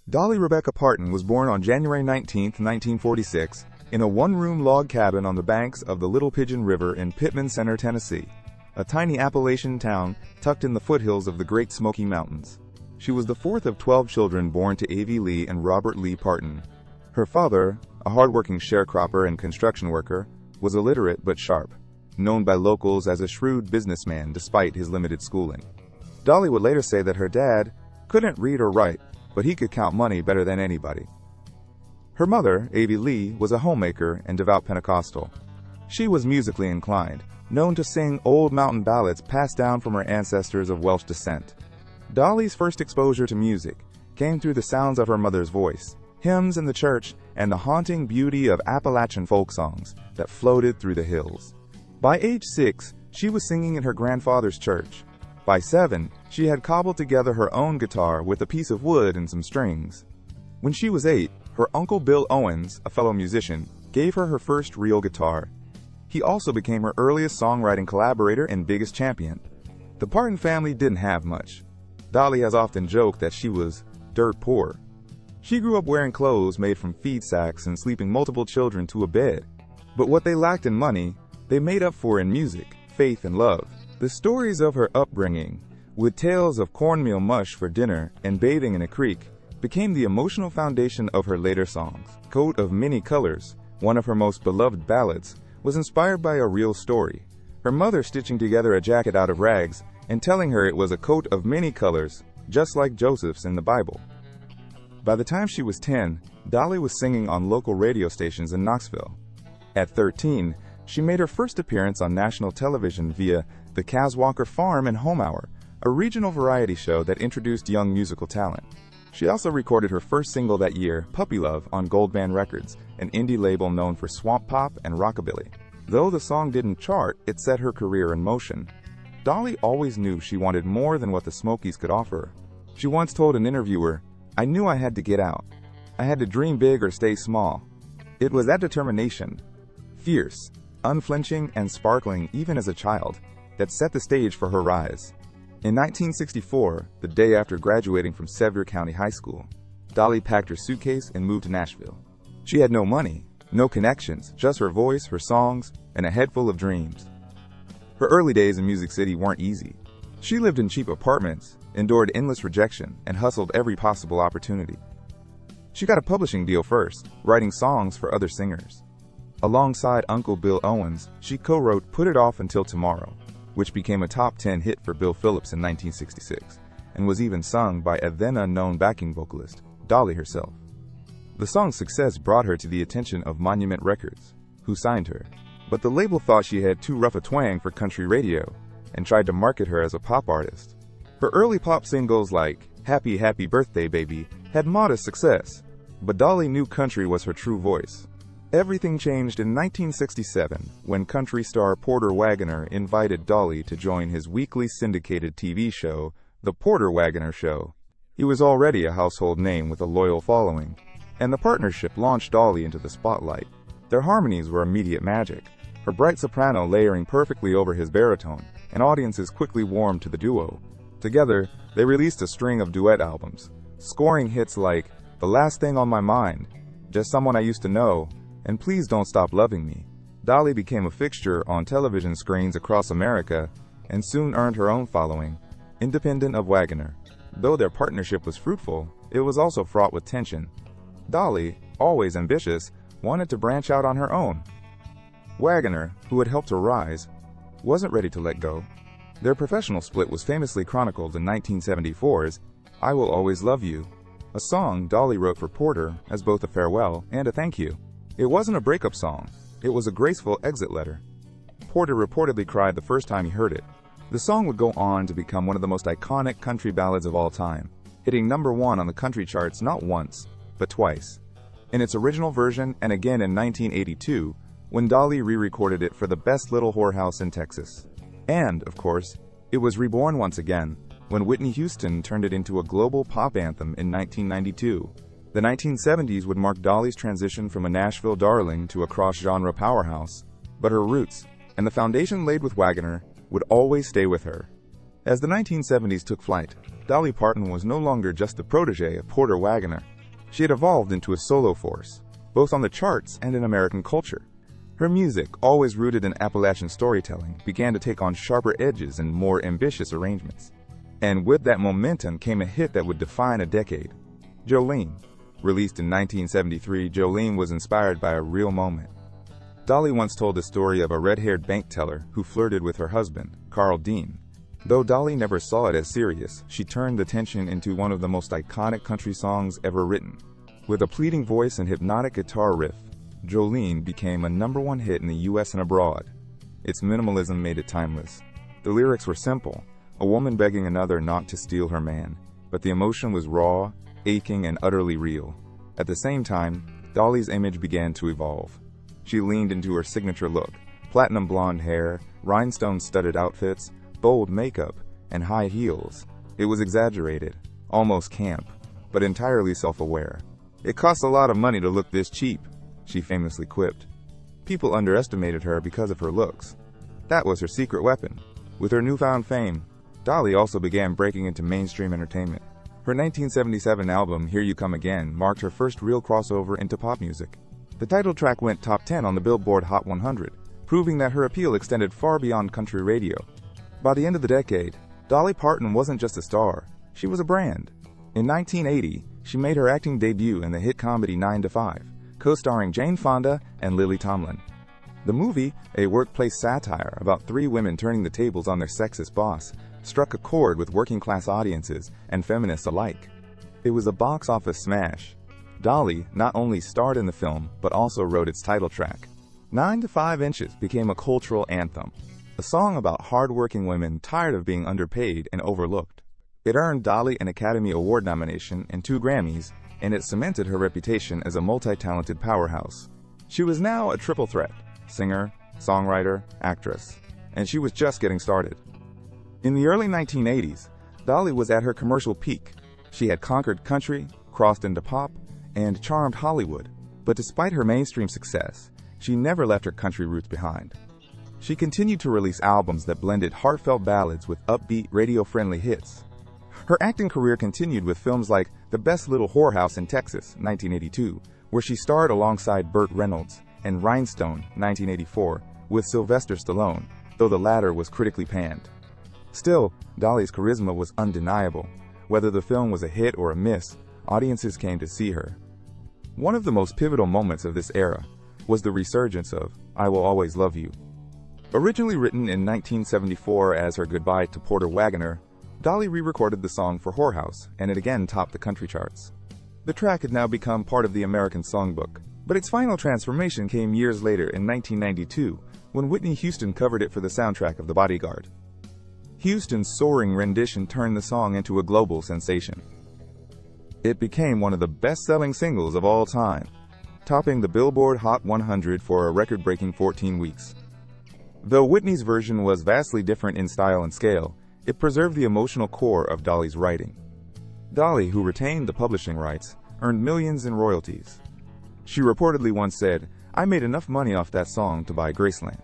Dolly Rebecca Parton was born on January 19, 1946, in a one-room log cabin on the banks of the Little Pigeon River in Pittman Center, Tennessee, a tiny Appalachian town tucked in the foothills of the Great Smoky Mountains. She was the fourth of 12 children born to A.V. Lee and Robert Lee Parton. Her father, a hard-working sharecropper and construction worker, was illiterate but sharp, known by locals as a shrewd businessman despite his limited schooling. Dolly would later say that her dad couldn't read or write, but he could count money better than anybody. Her mother, A.V. Lee, was a homemaker and devout Pentecostal. She was musically inclined, known to sing old mountain ballads passed down from her ancestors of Welsh descent. Dolly's first exposure to music came through the sounds of her mother's voice, hymns in the church, and the haunting beauty of Appalachian folk songs that floated through the hills. By age 6, she was singing in her grandfather's church. By 7, she had cobbled together her own guitar with a piece of wood and some strings. When she was 8, her uncle Bill Owens, a fellow musician, gave her her first real guitar. He also became her earliest songwriting collaborator and biggest champion. The Parton family didn't have much. Dolly has often joked that she was dirt poor. She grew up wearing clothes made from feed sacks and sleeping multiple children to a bed. But what they lacked in money, they made up for in music, faith, and love. The stories of her upbringing, with tales of cornmeal mush for dinner and bathing in a creek, became the emotional foundation of her later songs. Coat of Many Colors, one of her most beloved ballads, was inspired by a real story. Her mother stitching together a jacket out of rags and telling her it was a coat of many colors, just like Joseph's in the Bible. By the time she was 10, Dolly was singing on local radio stations in Knoxville. At 13, she made her first appearance on national television via the Caswalker Farm and Home Hour, a regional variety show that introduced young musical talent. She also recorded her first single that year, Puppy Love, on Gold Band Records, an indie label known for swamp pop and rockabilly. Though the song didn't chart, it set her career in motion. Dolly always knew she wanted more than what the Smokies could offer. She once told an interviewer, "I knew I had to get out. I had to dream big or stay small." It was that determination, fierce, unflinching, and sparkling even as a child, that set the stage for her rise. In 1964, the day after graduating from Sevier County High School, Dolly packed her suitcase and moved to Nashville. She had no money, no connections, just her voice, her songs, and a head full of dreams. Her early days in Music City weren't easy. She lived in cheap apartments, endured endless rejection, and hustled every possible opportunity. She got a publishing deal first, writing songs for other singers. Alongside Uncle Bill Owens, she co-wrote Put It Off Until Tomorrow, which became a top 10 hit for Bill Phillips in 1966, and was even sung by a then-unknown backing vocalist, Dolly herself. The song's success brought her to the attention of Monument Records, who signed her, but the label thought she had too rough a twang for country radio, and tried to market her as a pop artist. Her early pop singles like Happy Happy Birthday Baby had modest success, but Dolly knew country was her true voice. Everything changed in 1967 when country star Porter Wagoner invited Dolly to join his weekly syndicated TV show, The Porter Wagoner Show. He was already a household name with a loyal following, and the partnership launched Dolly into the spotlight. Their harmonies were immediate magic, her bright soprano layering perfectly over his baritone, and audiences quickly warmed to the duo. Together, they released a string of duet albums, scoring hits like The Last Thing on My Mind, Just Someone I Used to Know, and Please Don't Stop Loving Me. Dolly became a fixture on television screens across America and soon earned her own following, independent of Wagoner. Though their partnership was fruitful, it was also fraught with tension. Dolly, always ambitious, wanted to branch out on her own. Wagoner, who had helped her rise, wasn't ready to let go. Their professional split was famously chronicled in 1974's I Will Always Love You, a song Dolly wrote for Porter as both a farewell and a thank you. It wasn't a breakup song, it was a graceful exit letter. Porter reportedly cried the first time he heard it. The song would go on to become one of the most iconic country ballads of all time, hitting #1 on the country charts not once, but twice. In its original version and again in 1982, when Dolly re-recorded it for the Best Little Whorehouse in Texas. And, of course, it was reborn once again when Whitney Houston turned it into a global pop anthem in 1992. The 1970s would mark Dolly's transition from a Nashville darling to a cross-genre powerhouse, but her roots, and the foundation laid with Wagoner, would always stay with her. As the 1970s took flight, Dolly Parton was no longer just the protege of Porter Wagoner. She had evolved into a solo force, both on the charts and in American culture. Her music, always rooted in Appalachian storytelling, began to take on sharper edges and more ambitious arrangements. And with that momentum came a hit that would define a decade. Jolene. Released in 1973, Jolene was inspired by a real moment. Dolly once told the story of a red-haired bank teller who flirted with her husband, Carl Dean. Though Dolly never saw it as serious, she turned the tension into one of the most iconic country songs ever written. With a pleading voice and hypnotic guitar riff, Jolene became a #1 hit in the US and abroad. Its minimalism made it timeless. The lyrics were simple, a woman begging another not to steal her man, but the emotion was raw, aching, and utterly real. At the same time, Dolly's image began to evolve. She leaned into her signature look, platinum blonde hair, rhinestone-studded outfits, bold makeup, and high heels. It was exaggerated, almost camp, but entirely self-aware. "It costs a lot of money to look this cheap," she famously quipped. People underestimated her because of her looks. That was her secret weapon. With her newfound fame, Dolly also began breaking into mainstream entertainment. Her 1977 album, Here You Come Again, marked her first real crossover into pop music. The title track went top 10 on the Billboard Hot 100, proving that her appeal extended far beyond country radio. By the end of the decade, Dolly Parton wasn't just a star, she was a brand. In 1980, she made her acting debut in the hit comedy 9 to 5, co-starring Jane Fonda and Lily Tomlin. The movie, a workplace satire about 3 women turning the tables on their sexist boss, struck a chord with working-class audiences and feminists alike. It was a box office smash. Dolly not only starred in the film, but also wrote its title track. 9 to 5 Inches became a cultural anthem, a song about hard-working women tired of being underpaid and overlooked. It earned Dolly an Academy Award nomination and 2 Grammys, and it cemented her reputation as a multi-talented powerhouse. She was now a triple threat: singer, songwriter, actress, and she was just getting started. In the early 1980s, Dolly was at her commercial peak. She had conquered country, crossed into pop, and charmed Hollywood. But despite her mainstream success, she never left her country roots behind. She continued to release albums that blended heartfelt ballads with upbeat, radio-friendly hits. Her acting career continued with films like The Best Little Whorehouse in Texas, 1982, where she starred alongside Burt Reynolds, and Rhinestone, 1984, with Sylvester Stallone, though the latter was critically panned. Still, Dolly's charisma was undeniable. Whether the film was a hit or a miss, audiences came to see her. One of the most pivotal moments of this era was the resurgence of I Will Always Love You. Originally written in 1974 as her goodbye to Porter Wagoner, Dolly re-recorded the song for Whorehouse, and it again topped the country charts. The track had now become part of the American songbook, but its final transformation came years later in 1992, when Whitney Houston covered it for the soundtrack of The Bodyguard. Houston's soaring rendition turned the song into a global sensation. It became one of the best-selling singles of all time, topping the Billboard Hot 100 for a record-breaking 14 weeks. Though Whitney's version was vastly different in style and scale, it preserved the emotional core of Dolly's writing. Dolly, who retained the publishing rights, earned millions in royalties. She reportedly once said, "I made enough money off that song to buy Graceland."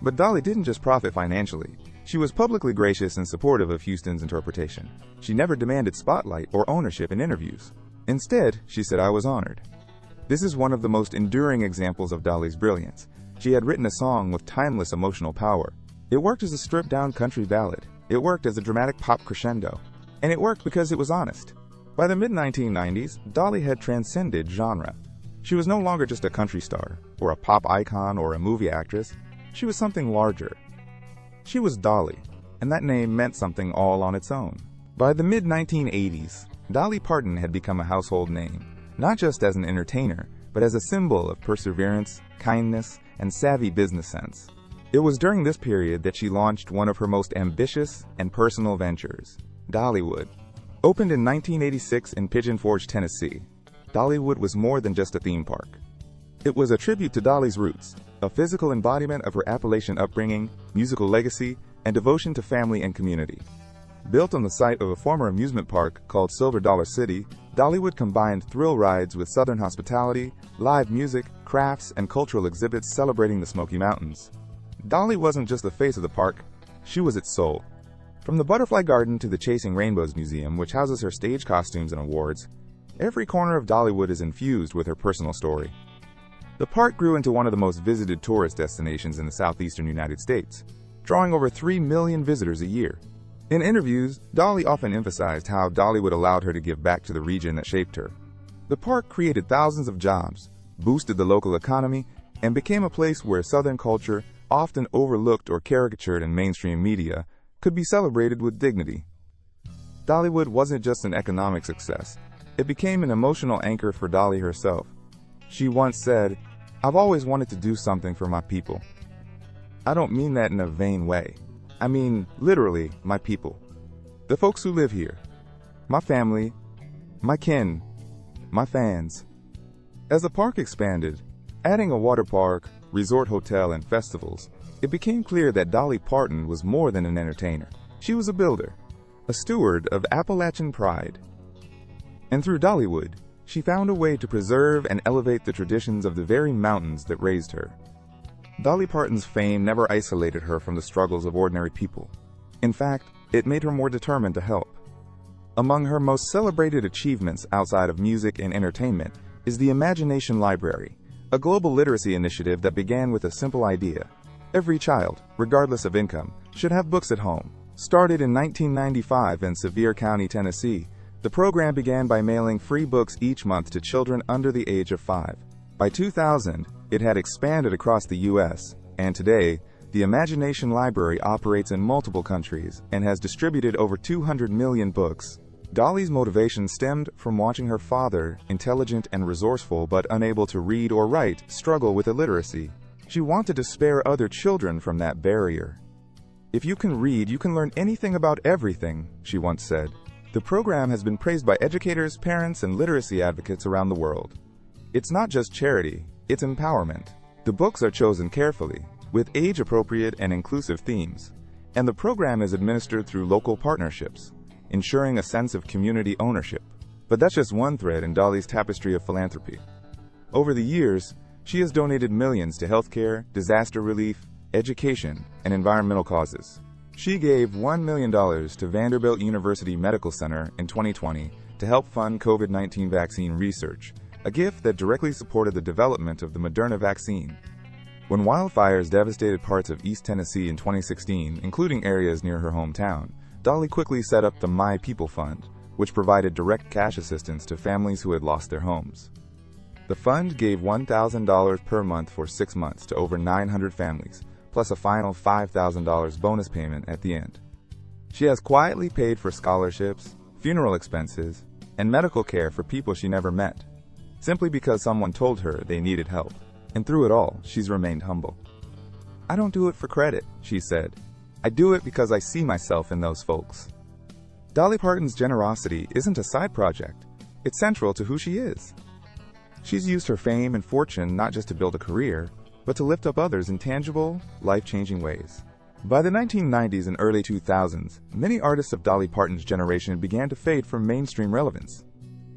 But Dolly didn't just profit financially. She was publicly gracious and supportive of Houston's interpretation. She never demanded spotlight or ownership in interviews. Instead, she said, "I was honored." This is one of the most enduring examples of Dolly's brilliance. She had written a song with timeless emotional power. It worked as a stripped-down country ballad. It worked as a dramatic pop crescendo. And it worked because it was honest. By the mid-1990s, Dolly had transcended genre. She was no longer just a country star, or a pop icon, or a movie actress. She was something larger. She was Dolly, and that name meant something all on its own. By the mid-1980s, Dolly Parton had become a household name, not just as an entertainer, but as a symbol of perseverance, kindness, and savvy business sense. It was during this period that she launched one of her most ambitious and personal ventures, Dollywood. Opened in 1986 in Pigeon Forge, Tennessee, Dollywood was more than just a theme park. It was a tribute to Dolly's roots, a physical embodiment of her Appalachian upbringing, musical legacy, and devotion to family and community. Built on the site of a former amusement park called Silver Dollar City, Dollywood combined thrill rides with Southern hospitality, live music, crafts, and cultural exhibits celebrating the Smoky Mountains. Dolly wasn't just the face of the park, she was its soul. From the Butterfly Garden to the Chasing Rainbows Museum, which houses her stage costumes and awards, Every corner of Dollywood is infused with her personal story. The park grew into one of the most visited tourist destinations in the southeastern United States, drawing over 3 million visitors a year. In interviews, Dolly often emphasized how Dollywood allowed her to give back to the region that shaped her. The park created thousands of jobs, boosted the local economy, and became a place where Southern culture, often overlooked or caricatured in mainstream media, could be celebrated with dignity. Dollywood wasn't just an economic success. It became an emotional anchor for Dolly herself. She once said, "I've always wanted to do something for my people." I don't mean that in a vain way. I mean, literally, my people. The folks who live here. My family, my kin, my fans. As the park expanded, adding a water park, resort hotel, and festivals, it became clear that Dolly Parton was more than an entertainer. She was a builder, a steward of Appalachian pride. And through Dollywood, she found a way to preserve and elevate the traditions of the very mountains that raised her. Dolly Parton's fame never isolated her from the struggles of ordinary people. In fact, it made her more determined to help. Among her most celebrated achievements outside of music and entertainment is the Imagination Library, a global literacy initiative that began with a simple idea. Every child, regardless of income, should have books at home. Started in 1995 in Sevier County, Tennessee, the program began by mailing free books each month to children under the age of 5. By 2000, it had expanded across the U.S., and today, the Imagination Library operates in multiple countries and has distributed over 200 million books. Dolly's motivation stemmed from watching her father, intelligent and resourceful but unable to read or write, struggle with illiteracy. She wanted to spare other children from that barrier. "If you can read, you can learn anything about everything," she once said. The program has been praised by educators, parents, and literacy advocates around the world. It's not just charity, it's empowerment. The books are chosen carefully, with age-appropriate and inclusive themes, and the program is administered through local partnerships, ensuring a sense of community ownership. But that's just one thread in Dolly's tapestry of philanthropy. Over the years, she has donated millions to healthcare, disaster relief, education, and environmental causes. She gave $1 million to Vanderbilt University Medical Center in 2020 to help fund COVID-19 vaccine research, a gift that directly supported the development of the Moderna vaccine. When wildfires devastated parts of East Tennessee in 2016, including areas near her hometown, Dolly quickly set up the My People Fund, which provided direct cash assistance to families who had lost their homes. The fund gave $1,000 per month for 6 months to over 900 families, plus a final $5,000 bonus payment at the end. She has quietly paid for scholarships, funeral expenses, and medical care for people she never met, simply because someone told her they needed help. And through it all, she's remained humble. "I don't do it for credit," she said. "I do it because I see myself in those folks." Dolly Parton's generosity isn't a side project. It's central to who she is. She's used her fame and fortune not just to build a career, but to lift up others in tangible, life-changing ways. By the 1990s and early 2000s, many artists of Dolly Parton's generation began to fade from mainstream relevance.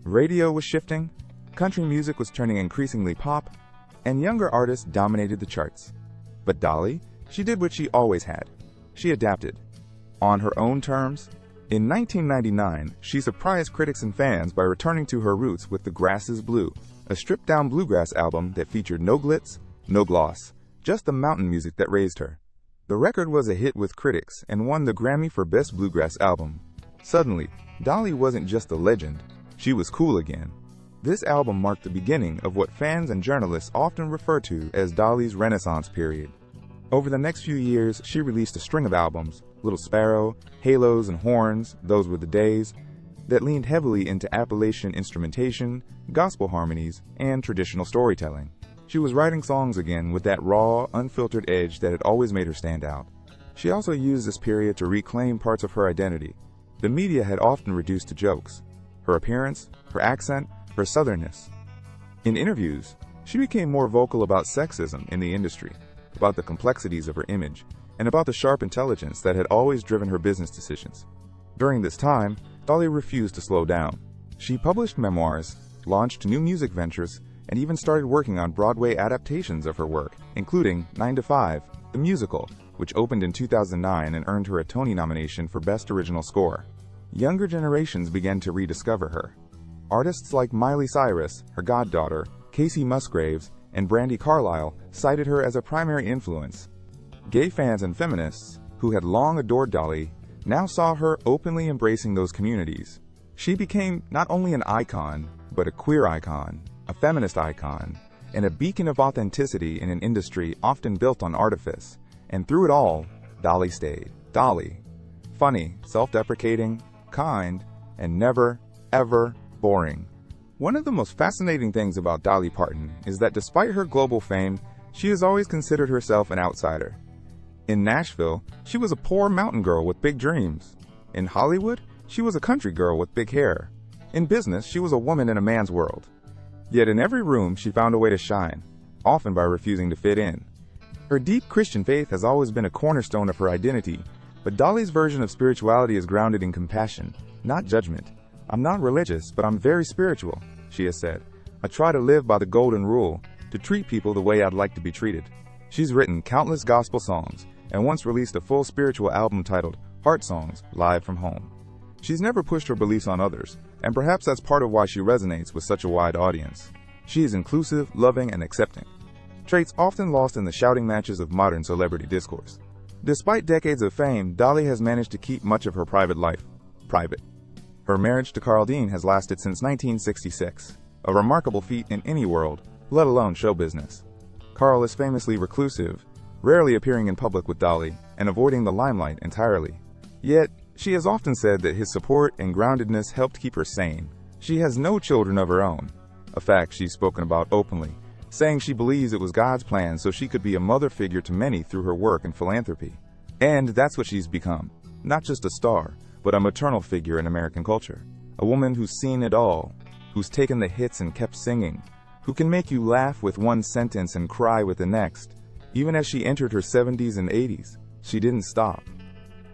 Radio was shifting, country music was turning increasingly pop, and younger artists dominated the charts. But Dolly, she did what she always had. She adapted. On her own terms, in 1999, she surprised critics and fans by returning to her roots with The Grass is Blue, a stripped-down bluegrass album that featured no glitz, no gloss, just the mountain music that raised her. The record was a hit with critics and won the Grammy for Best Bluegrass Album. Suddenly, Dolly wasn't just a legend, she was cool again. This album marked the beginning of what fans and journalists often refer to as Dolly's Renaissance period. Over the next few years, she released a string of albums, Little Sparrow, Halos and Horns, Those Were the Days, that leaned heavily into Appalachian instrumentation, gospel harmonies, and traditional storytelling. She was writing songs again with that raw, unfiltered edge that had always made her stand out. She also used this period to reclaim parts of her identity. The media had often reduced to jokes. Her appearance, her accent, her southernness. In interviews, she became more vocal about sexism in the industry, about the complexities of her image, and about the sharp intelligence that had always driven her business decisions. During this time, Dolly refused to slow down. She published memoirs, launched new music ventures, and even started working on Broadway adaptations of her work, including 9 to 5, the musical, which opened in 2009 and earned her a Tony nomination for Best Original Score. Younger generations began to rediscover her. Artists like Miley Cyrus, her goddaughter, Casey Musgraves, and Brandi Carlile cited her as a primary influence. Gay fans and feminists, who had long adored Dolly, now saw her openly embracing those communities. She became not only an icon, but a queer icon, a feminist icon, and a beacon of authenticity in an industry often built on artifice. And through it all, Dolly stayed. Dolly. Funny, self-deprecating, kind, and never, ever boring. One of the most fascinating things about Dolly Parton is that despite her global fame, she has always considered herself an outsider. In Nashville, she was a poor mountain girl with big dreams. In Hollywood, she was a country girl with big hair. In business, she was a woman in a man's world. Yet in every room, she found a way to shine, often by refusing to fit in. Her deep Christian faith has always been a cornerstone of her identity, but Dolly's version of spirituality is grounded in compassion, not judgment. "I'm not religious, but I'm very spiritual," she has said. "I try to live by the golden rule, to treat people the way I'd like to be treated." She's written countless gospel songs, and once released a full spiritual album titled Heart Songs, Live from Home. She's never pushed her beliefs on others, and perhaps that's part of why she resonates with such a wide audience. She is inclusive, loving, and accepting, traits often lost in the shouting matches of modern celebrity discourse. Despite decades of fame, Dolly has managed to keep much of her private life private. Her marriage to Carl Dean has lasted since 1966, a remarkable feat in any world, let alone show business. Carl is famously reclusive, rarely appearing in public with Dolly, and avoiding the limelight entirely. Yet, she has often said that his support and groundedness helped keep her sane. She has no children of her own, a fact she's spoken about openly, saying she believes it was God's plan so she could be a mother figure to many through her work and philanthropy. And that's what she's become, not just a star, but a maternal figure in American culture. A woman who's seen it all, who's taken the hits and kept singing, who can make you laugh with one sentence and cry with the next. Even as she entered her 70s and 80s, she didn't stop.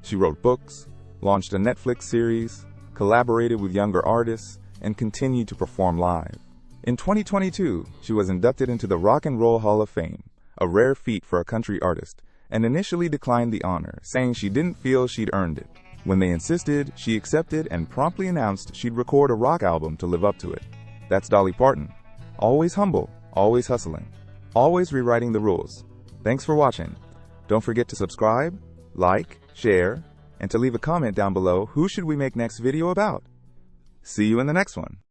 She wrote books, launched a Netflix series, collaborated with younger artists, and continued to perform live. In 2022, she was inducted into the Rock and Roll Hall of Fame, a rare feat for a country artist, and initially declined the honor, saying she didn't feel she'd earned it. When they insisted, she accepted and promptly announced she'd record a rock album to live up to it. That's Dolly Parton. Always humble, always hustling, always rewriting the rules. Thanks for watching. Don't forget to subscribe, like, share, and to leave a comment down below who should we make next video about. See you in the next one.